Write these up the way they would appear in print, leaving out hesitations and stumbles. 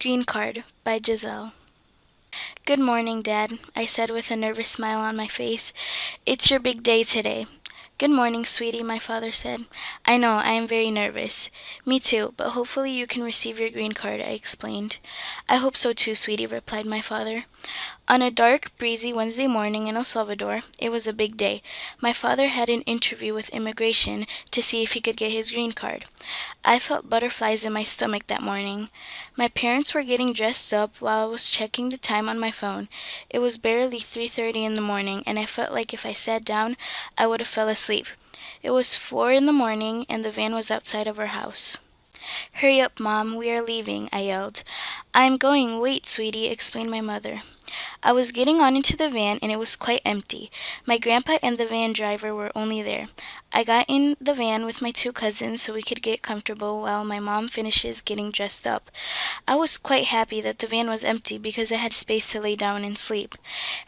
Green Card by Gisselle. Good morning, Dad, I said with a nervous smile on my face. It's your big day today. Good morning, sweetie, my father said. I know, I am very nervous. Me too, but hopefully you can receive your green card, I explained. I hope so too, sweetie, replied my father. On a dark, breezy Wednesday morning in El Salvador, it was a big day. My father had an interview with immigration to see if he could get his green card. I felt butterflies in my stomach that morning. My parents were getting dressed up while I was checking the time on my phone. It was barely 3:30 in the morning, and I felt like if I sat down, I would have fell asleep. It was 4 in the morning, and the van was outside of our house. Hurry up, Mom, we are leaving, I yelled. I'm going, wait, sweetie, explained my mother. I was getting on into the van, and it was quite empty. My grandpa and the van driver were only there. I got in the van with my two cousins so we could get comfortable while my mom finishes getting dressed up. I was quite happy that the van was empty because I had space to lay down and sleep.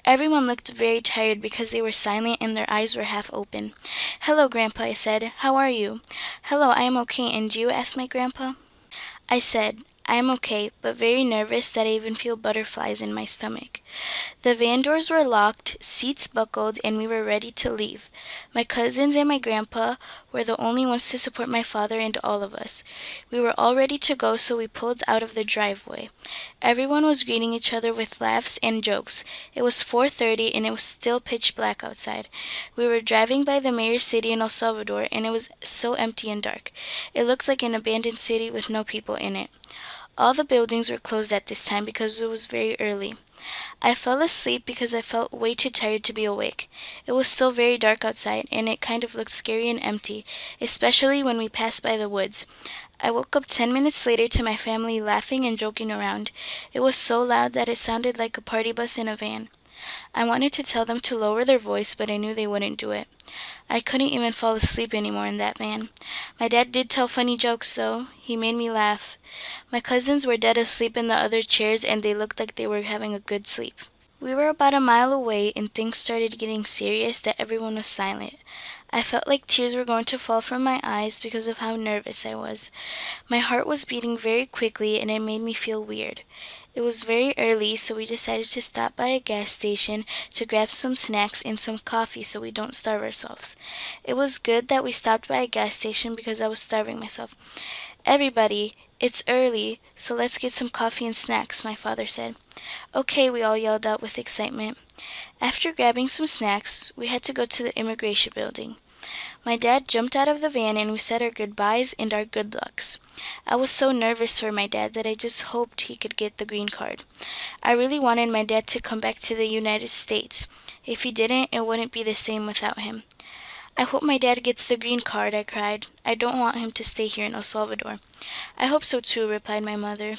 Everyone looked very tired because they were silent and their eyes were half open. Hello, Grandpa, I said. How are you? Hello, I am okay, and you? Asked my grandpa. I said, I am okay, but very nervous that I even feel butterflies in my stomach. The van doors were locked, seats buckled, and we were ready to leave. My cousins and my grandpa were the only ones to support my father and all of us. We were all ready to go, so we pulled out of the driveway. Everyone was greeting each other with laughs and jokes. It was 4:30 and it was still pitch black outside. We were driving by the mayor's city in El Salvador, and it was so empty and dark. It looked like an abandoned city with no people in it. All the buildings were closed at this time because it was very early. I fell asleep because I felt way too tired to be awake. It was still very dark outside, and it kind of looked scary and empty, especially when we passed by the woods. I woke up 10 minutes later to my family laughing and joking around. It was so loud that it sounded like a party bus in a van. I wanted to tell them to lower their voice, but I knew they wouldn't do it. I couldn't even fall asleep anymore in that van. My dad did tell funny jokes, though. He made me laugh. My cousins were dead asleep in the other chairs, and they looked like they were having a good sleep. We were about a mile away, and things started getting serious that everyone was silent. I felt like tears were going to fall from my eyes because of how nervous I was. My heart was beating very quickly, and it made me feel weird. It was very early, so we decided to stop by a gas station to grab some snacks and some coffee so we don't starve ourselves. It was good that we stopped by a gas station because I was starving myself. Everybody, it's early, so let's get some coffee and snacks, my father said. Okay, we all yelled out with excitement. After grabbing some snacks, we had to go to the immigration building. My dad jumped out of the van and we said our goodbyes and our good lucks. I was so nervous for my dad that I just hoped he could get the green card. I really wanted my dad to come back to the United States. If he didn't, it wouldn't be the same without him. I hope my dad gets the green card, I cried. I don't want him to stay here in El Salvador. I hope so too, replied my mother.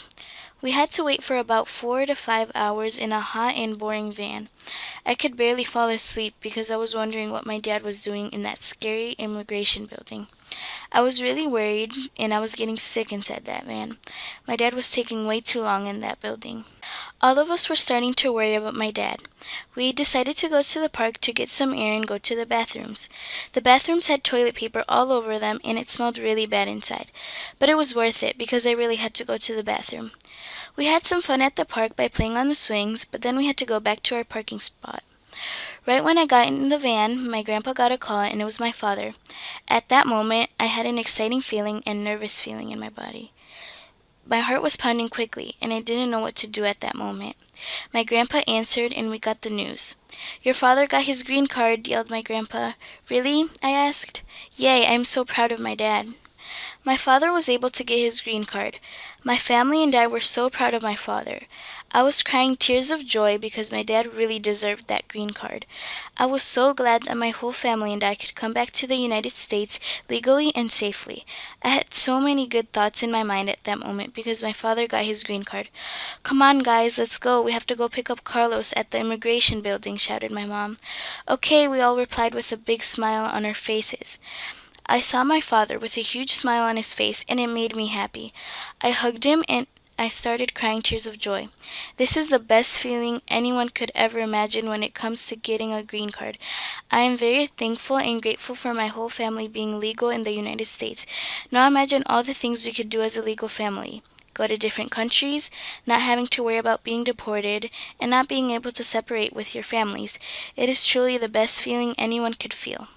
We had to wait for about 4 to 5 hours in a hot and boring van. I could barely fall asleep because I was wondering what my dad was doing in that scary immigration building. I was really worried, and I was getting sick inside that van. My dad was taking way too long in that building. All of us were starting to worry about my dad. We decided to go to the park to get some air and go to the bathrooms. The bathrooms had toilet paper all over them, and it smelled really bad inside. But it was worth it because I really had to go to the bathroom. We had some fun at the park by playing on the swings, but then we had to go back to our parking spot. Right when I got in the van, my grandpa got a call, and it was my father. At that moment, I had an exciting feeling and nervous feeling in my body. My heart was pounding quickly, and I didn't know what to do at that moment. My grandpa answered, and we got the news. Your father got his green card, yelled my grandpa. Really? I asked. Yay, I'm so proud of my dad. My father was able to get his green card. My family and I were so proud of my father. I was crying tears of joy because my dad really deserved that green card. I was so glad that my whole family and I could come back to the United States legally and safely. I had so many good thoughts in my mind at that moment because my father got his green card. Come on, guys, let's go. We have to go pick up Carlos at the immigration building, shouted my mom. Okay, we all replied with a big smile on our faces. I saw my father with a huge smile on his face, and it made me happy. I hugged him and I started crying tears of joy. This is the best feeling anyone could ever imagine when it comes to getting a green card. I am very thankful and grateful for my whole family being legal in the United States. Now imagine all the things we could do as a legal family. go to different countries, not having to worry about being deported, and not being able to separate with your families. It is truly the best feeling anyone could feel.